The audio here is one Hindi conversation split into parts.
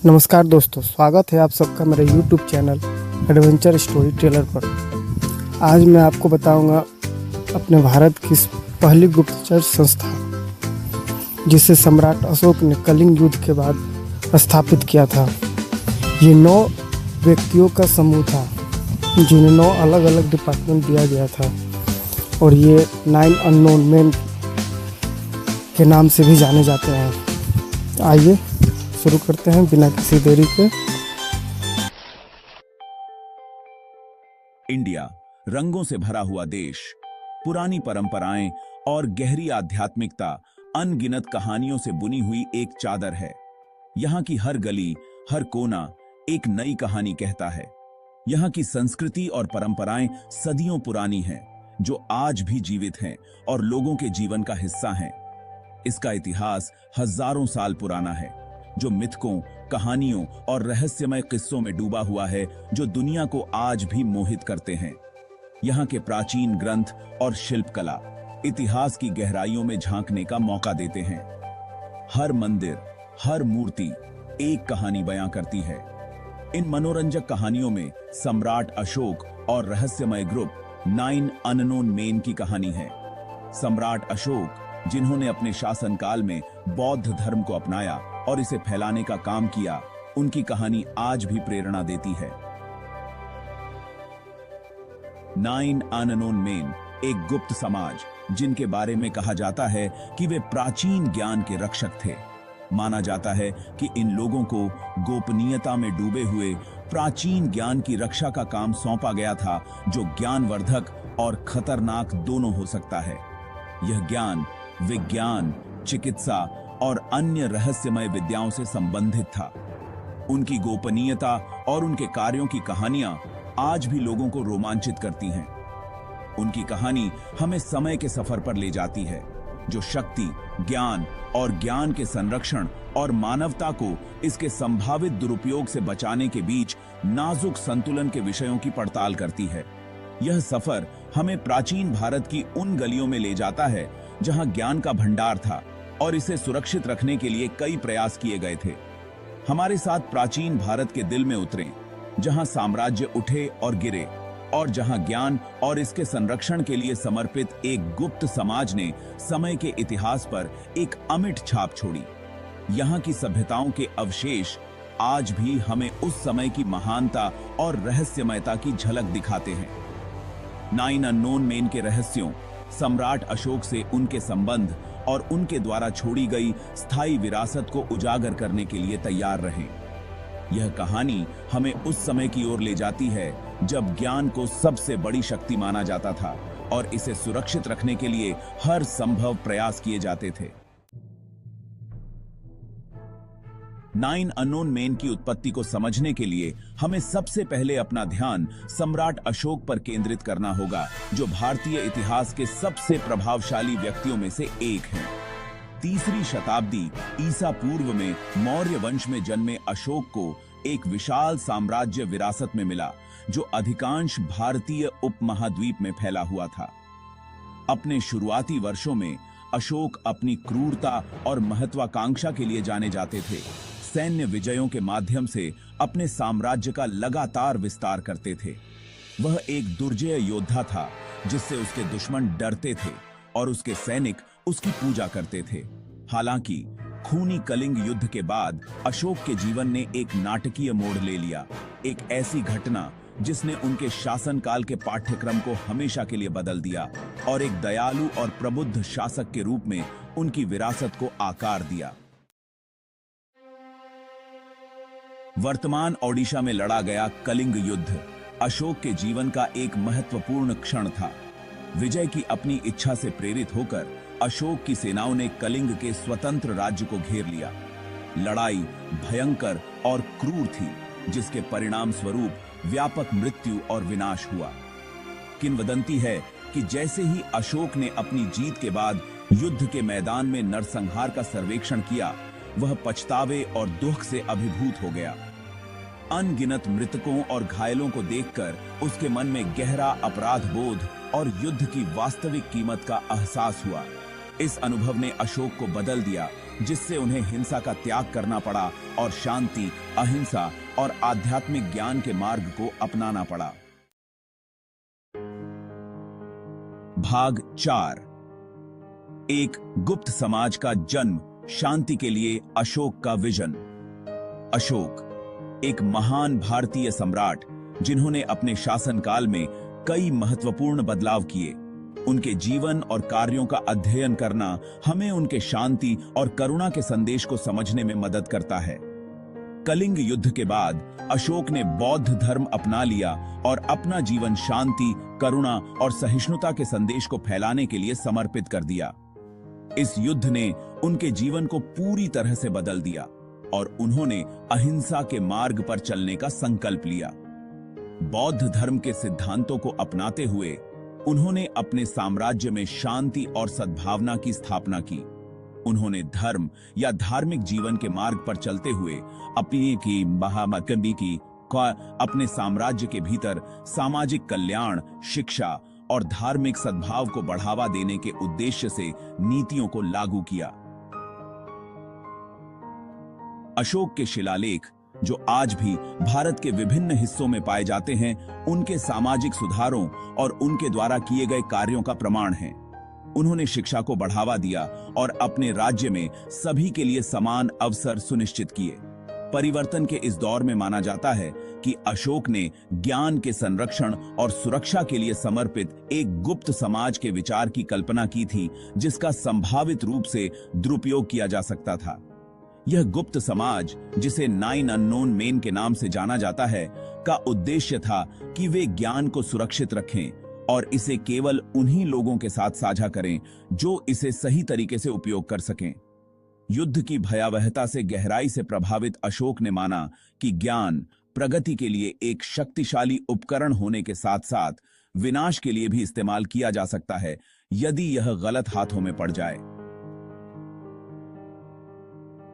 नमस्कार दोस्तों, स्वागत है आप सबका मेरे YouTube channel adventure story teller पर। आज मैं आपको बताऊंगा अपने भारत की पहली गुप्तचर संस्था जिसे सम्राट अशोक ने कलिंग युद्ध के बाद स्थापित किया था। ये 9 व्यक्तियों का समूह था जिन्हें 9 अलग अलग डिपार्टमेंट दिया गया था और ये 9 अननोन मैन के नाम से भी जाने जाते हैं। आइए शुरू करते हैं बिना किसी देरी के। इंडिया रंगों से भरा हुआ देश, पुरानी परंपराएं और गहरी आध्यात्मिकता, अनगिनत कहानियों से बुनी हुई एक चादर है। यहाँ की हर गली, हर कोना एक नई कहानी कहता है। यहाँ की संस्कृति और परंपराएं सदियों पुरानी हैं, जो आज भी जीवित हैं और लोगों के जीवन का हिस्सा हैं। इसका इतिहास हजारों साल पुराना है, जो मिथकों, कहानियों और रहस्यमय किस्सों में डूबा हुआ है, जो दुनिया को आज भी मोहित करते हैं। यहाँ के प्राचीन ग्रंथ और शिल्पकला इतिहास की गहराइयों में झांकने का मौका देते हैं। हर मंदिर, हर मूर्ति एक कहानी बयां करती है। इन मनोरंजक कहानियों में सम्राट अशोक और रहस्यमय ग्रुप 9 अननोन मेन की कहानी है। सम्राट अशोक, जिन्होंने अपने शासनकाल में बौद्ध धर्म को अपनाया और इसे फैलाने का काम किया, उनकी कहानी आज भी प्रेरणा देती है। 9 अननोन मेन एक गुप्त समाज, जिनके बारे में कहा जाता है कि वे प्राचीन ज्ञान के रक्षक थे। माना जाता है कि इन लोगों को गोपनीयता में डूबे हुए प्राचीन ज्ञान की रक्षा का काम सौंपा गया था, जो ज्ञानवर्धक और खतरनाक दोनों हो सकता है। यह ज्ञान विज्ञान, चिकित्सा और अन्य रहस्यमय विद्याओं से संबंधित था। उनकी गोपनीयता और उनके कार्यों की कहानियां आज भी लोगों को रोमांचित करती हैं। उनकी कहानी हमें समय के सफर पर ले जाती है, जो शक्ति, ज्ञान और ज्ञान के संरक्षण और मानवता को इसके संभावित दुरुपयोग से बचाने के बीच नाजुक संतुलन के विषयों की पड़ताल करती है। यह सफर हमें प्राचीन भारत की उन गलियों में ले जाता है जहां ज्ञान का भंडार था और इसे सुरक्षित रखने के लिए कई प्रयास किए गए थे। हमारे साथ प्राचीन भारत के दिल में उतरें, जहां साम्राज्य उठे और गिरे और जहां ज्ञान और इसके संरक्षण के लिए समर्पित एक गुप्त समाज ने समय के इतिहास पर एक अमिट छाप छोड़ी। यहां की सभ्यताओं के अवशेष आज भी हमें उस समय की महानता और रहस्यमयता की झलक दिखाते हैं। 9 अननोन मेन के रहस्यों, सम्राट अशोक से उनके संबंध और उनके द्वारा छोड़ी गई स्थायी विरासत को उजागर करने के लिए तैयार रहें। यह कहानी हमें उस समय की ओर ले जाती है जब ज्ञान को सबसे बड़ी शक्ति माना जाता था और इसे सुरक्षित रखने के लिए हर संभव प्रयास किए जाते थे। 9 अननोन मेन की उत्पत्ति को समझने के लिए हमें सबसे पहले अपना ध्यान सम्राट अशोक पर केंद्रित करना होगा, जो भारतीय इतिहास के सबसे प्रभावशाली व्यक्तियों में से एक हैं। 3री शताब्दी ईसा पूर्व में मौर्य वंश में जन्मे अशोक को एक विशाल साम्राज्य विरासत में मिला, जो अधिकांश भारतीय उपमहाद्वीप में फैला हुआ था। अपने शुरुआती वर्षों में अशोक अपनी क्रूरता और महत्वाकांक्षा के लिए जाने जाते थे। सैन्य विजयों के माध्यम से अपने साम्राज्य का लगातार विस्तार करते थे। वह एक दुर्जय योद्धा था, जिससे उसके दुश्मन डरते थे और उसके सैनिक उसकी पूजा करते थे। हालांकि खूनी कलिंग युद्ध के बाद अशोक के जीवन ने एक नाटकीय मोड़ ले लिया। एक ऐसी घटना जिसने उनके शासनकाल के पाठ्यक्रम को हमेशा के लिए बदल दिया और एक दयालु और प्रबुद्ध शासक के रूप में उनकी विरासत को आकार दिया। वर्तमान ओडिशा में लड़ा गया कलिंग युद्ध अशोक के जीवन का एक महत्वपूर्ण क्षण था। विजय की अपनी इच्छा से प्रेरित होकर अशोक की सेनाओं ने कलिंग के स्वतंत्र राज्य को घेर लिया। लड़ाई भयंकर और क्रूर थी, जिसके परिणाम स्वरूप व्यापक मृत्यु और विनाश हुआ। किंवदंती है कि जैसे ही अशोक ने अपनी जीत के बाद युद्ध के मैदान में नरसंहार का सर्वेक्षण किया, वह पछतावे और दुख से अभिभूत हो गया। अनगिनत मृतकों और घायलों को देखकर उसके मन में गहरा अपराध बोध और युद्ध की वास्तविक कीमत का एहसास हुआ। इस अनुभव ने अशोक को बदल दिया, जिससे उन्हें हिंसा का त्याग करना पड़ा और शांति, अहिंसा और आध्यात्मिक ज्ञान के मार्ग को अपनाना पड़ा। भाग 4। एक गुप्त समाज का जन्म, शांति के लिए अशोक का विजन। अशोक एक महान भारतीय सम्राट जिन्होंने अपने शासनकाल में कई महत्वपूर्ण बदलाव किए। उनके जीवन और कार्यों का अध्ययन करना हमें उनके शांति और करुणा के संदेश को समझने में मदद करता है। कलिंग युद्ध के बाद अशोक ने बौद्ध धर्म अपना लिया और अपना जीवन शांति, करुणा और सहिष्णुता के संदेश को फैलाने के लिए समर्पित कर दिया। इस युद्ध ने उनके जीवन को पूरी तरह से बदल दिया और उन्होंने अहिंसा के मार्ग पर चलने का संकल्प लिया। बौद्ध धर्म के सिद्धांतों को अपनाते हुए उन्होंने अपने साम्राज्य में शांति और सद्भावना की स्थापना की। उन्होंने धर्म या धार्मिक जीवन के मार्ग पर चलते हुए अपने साम्राज्य के भीतर सामाजिक कल्याण, शिक्षा और धार्मिक सद्भाव को बढ़ावा देने के उद्देश्य से नीतियों को लागू किया। अशोक के शिलालेख, जो आज भी भारत के विभिन्न हिस्सों में पाए जाते हैं, उनके सामाजिक सुधारों और उनके द्वारा किए गए कार्यों का प्रमाण हैं। उन्होंने शिक्षा को बढ़ावा दिया और अपने राज्य में सभी के लिए समान अवसर सुनिश्चित किए। परिवर्तन के इस दौर में माना जाता है कि अशोक ने ज्ञान के संरक्षण और सुरक्षा के लिए समर्पित एक गुप्त समाज के विचार की कल्पना की थी, जिसका संभावित रूप से दुरुपयोग किया जा सकता था। यह गुप्त समाज, जिसे 9 अननोन मेन के नाम से जाना जाता है, का उद्देश्य था कि वे ज्ञान को सुरक्षित रखें और इसे केवल उन्हीं लोगों के साथ साझा करें जो इसे सही तरीके से उपयोग कर सकें। युद्ध की भयावहता से गहराई से प्रभावित अशोक ने माना कि ज्ञान प्रगति के लिए एक शक्तिशाली उपकरण होने के साथ साथ विनाश के लिए भी इस्तेमाल किया जा सकता है यदि यह गलत हाथों में पड़ जाए।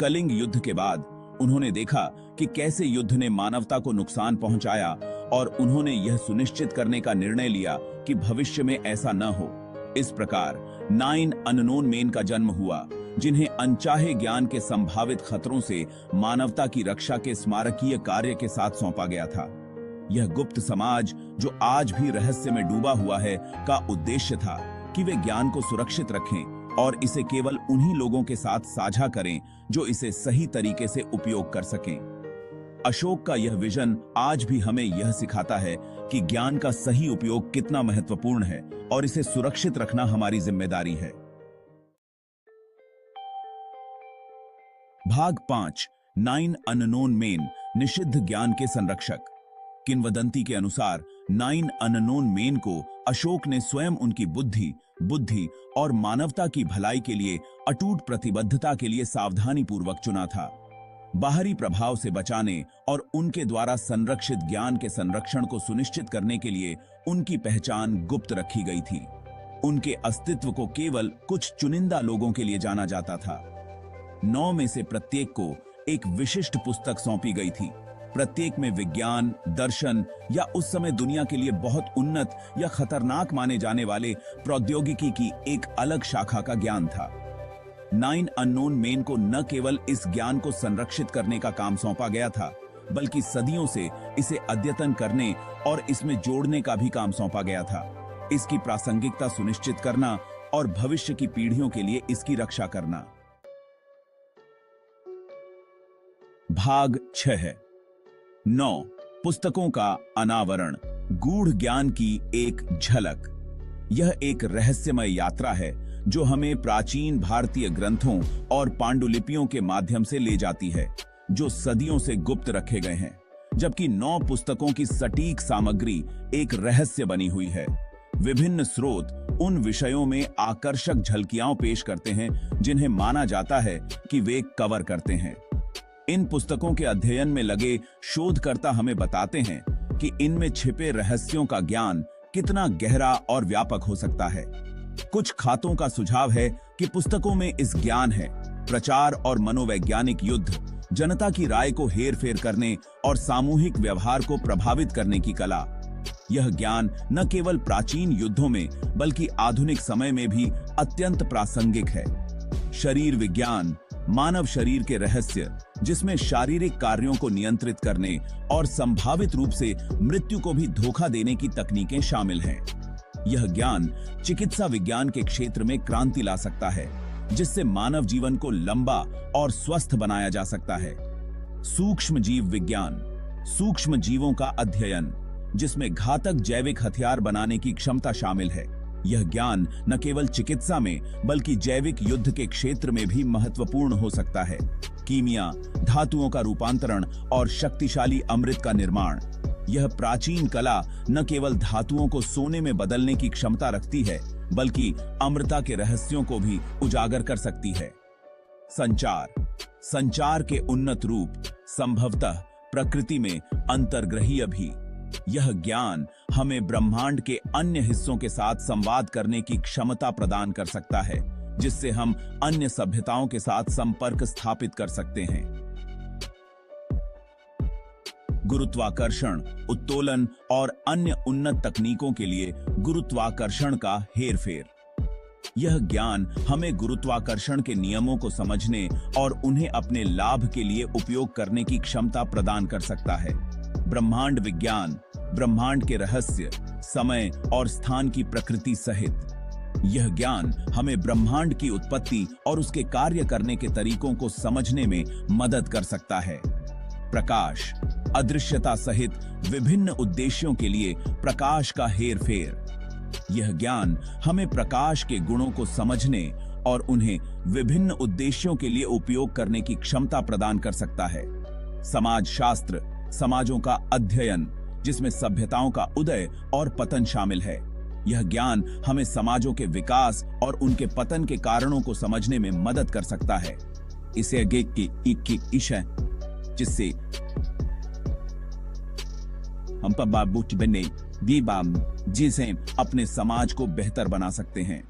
कलिंग युद्ध के बाद उन्होंने देखा कि कैसे युद्ध ने मानवता को नुकसान पहुंचाया और उन्होंने यह सुनिश्चित करने का निर्णय लिया कि भविष्य में ऐसा न हो। इस प्रकार 9 अननोन मेन का जन्म हुआ, जिन्हें अनचाहे ज्ञान के संभावित खतरों से मानवता की रक्षा के स्मारकीय कार्य के साथ सौंपा गया था। यह गुप्त समाज, जो आज भी रहस्य में डूबा हुआ है, का उद्देश्य था कि वे ज्ञान को सुरक्षित रखें और इसे केवल उन्हीं लोगों के साथ साझा करें जो इसे सही तरीके से उपयोग कर सकें। अशोक का यह विजन आज भी हमें यह सिखाता है कि ज्ञान का सही उपयोग कितना महत्वपूर्ण है और इसे सुरक्षित रखना हमारी जिम्मेदारी है। भाग 5। 9 अननोन मेन, निषिद्ध ज्ञान के संरक्षक। किंवदंती के अनुसार 9 अननोन मेन को अशोक ने स्वयं उनकी बुद्धि और मानवता की भलाई के लिए अटूट प्रतिबद्धता के लिए सावधानी पूर्वक चुना था। बाहरी प्रभाव से बचाने और उनके द्वारा संरक्षित ज्ञान के संरक्षण को सुनिश्चित करने के लिए उनकी पहचान गुप्त रखी गई थी। उनके अस्तित्व को केवल कुछ चुनिंदा लोगों के लिए जाना जाता था। 9 में से प्रत्येक को एक विशिष्ट पुस्तक सौंपी गई थी। प्रत्येक में विज्ञान, दर्शन या उस समय दुनिया के लिए बहुत उन्नत या खतरनाक माने जाने वाले प्रौद्योगिकी की एक अलग शाखा का ज्ञान था। 9 अननोन मेन को न केवल इस ज्ञान को संरक्षित करने का काम सौंपा गया था, बल्कि सदियों से इसे अद्यतन करने और इसमें जोड़ने का भी काम सौंपा गया था। इसकी प्रासंगिकता सुनिश्चित करना और भविष्य की पीढ़ियों के लिए इसकी रक्षा करना। भाग 6। 9 पुस्तकों का अनावरण, गूढ़ ज्ञान की एक झलक। यह एक रहस्यमय यात्रा है जो हमें प्राचीन भारतीय ग्रंथों और पांडुलिपियों के माध्यम से ले जाती है, जो सदियों से गुप्त रखे गए हैं, जबकि 9 पुस्तकों की सटीक सामग्री एक रहस्य बनी हुई है। विभिन्न स्रोत उन विषयों में आकर्षक झलकियां पेश करते हैं जिन्हें माना जाता है कि वे कवर करते हैं। इन पुस्तकों के अध्ययन में लगे शोधकर्ता हमें बताते हैं कि इनमें छिपे रहस्यों का ज्ञान कितना गहरा और व्यापक हो सकता है। कुछ खातों का सुझाव है कि पुस्तकों में इस ज्ञान है प्रचार और मनोवैज्ञानिक युद्ध, जनता की राय को हेरफेर करने और सामूहिक व्यवहार को प्रभावित करने की कला। यह ज्ञान न केवल प्राचीन युद्धों में बल्कि आधुनिक समय में भी अत्यंत प्रासंगिक है। शरीर विज्ञान मानव शरीर के रहस्य, जिसमें शारीरिक कार्यों को नियंत्रित करने और संभावित रूप से मृत्यु को भी धोखा देने की तकनीकें शामिल हैं। यह ज्ञान चिकित्सा विज्ञान के क्षेत्र में क्रांति ला सकता है, जिससे मानव जीवन को लंबा और स्वस्थ बनाया जा सकता है। सूक्ष्म जीव विज्ञान, सूक्ष्म जीवों का अध्ययन, जिसमें घातक जैविक हथियार बनाने की क्षमता शामिल है। यह ज्ञान न केवल चिकित्सा में बल्कि जैविक युद्ध के क्षेत्र में भी महत्वपूर्ण हो सकता है। कीमिया, धातुओं का रूपांतरण और शक्तिशाली अमृत का निर्माण। यह प्राचीन कला न केवल धातुओं को सोने में बदलने की क्षमता रखती है, बल्कि अमृता के रहस्यों को भी उजागर कर सकती है। संचार, संचार के उन्नत रूप, संभवतः प्रकृति में अंतर्ग्रहीय भी। यह ज्ञान हमें ब्रह्मांड के अन्य हिस्सों के साथ संवाद करने की क्षमता प्रदान कर सकता है, जिससे हम अन्य सभ्यताओं के साथ संपर्क स्थापित कर सकते हैं। गुरुत्वाकर्षण, उत्तोलन और अन्य उन्नत तकनीकों के लिए गुरुत्वाकर्षण का हेरफेर। यह ज्ञान हमें गुरुत्वाकर्षण के नियमों को समझने और उन्हें अपने लाभ के लिए उपयोग करने की क्षमता प्रदान कर सकता है। ब्रह्मांड विज्ञान, ब्रह्मांड के रहस्य, समय और स्थान की प्रकृति सहित। यह ज्ञान हमें ब्रह्मांड की उत्पत्ति और उसके कार्य करने के तरीकों को समझने में मदद कर सकता है। प्रकाश, अदृश्यता सहित विभिन्न उद्देश्यों के लिए प्रकाश का हेरफेर। यह ज्ञान हमें प्रकाश के गुणों को समझने और उन्हें विभिन्न उद्देश्यों के लिए उपयोग करने की क्षमता प्रदान कर सकता है। समाज शास्त्र, समाजों का अध्ययन, जिसमें सभ्यताओं का उदय और पतन शामिल है। यह ज्ञान हमें समाजों के विकास और उनके पतन के कारणों को समझने में मदद कर सकता है। इसे इसे जिससे हम जिसे अपने समाज को बेहतर बना सकते हैं।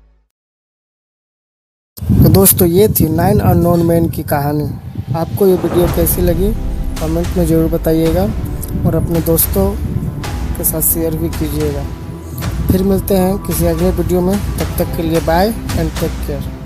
तो दोस्तों, ये थी 9 अननोन मैन की कहानी। आपको ये वीडियो कैसी लगी कमेंट में ज़रूर बताइएगा और अपने दोस्तों के साथ शेयर भी कीजिएगा। फिर मिलते हैं किसी अगले वीडियो में, तब तक के लिए बाय एंड टेक केयर।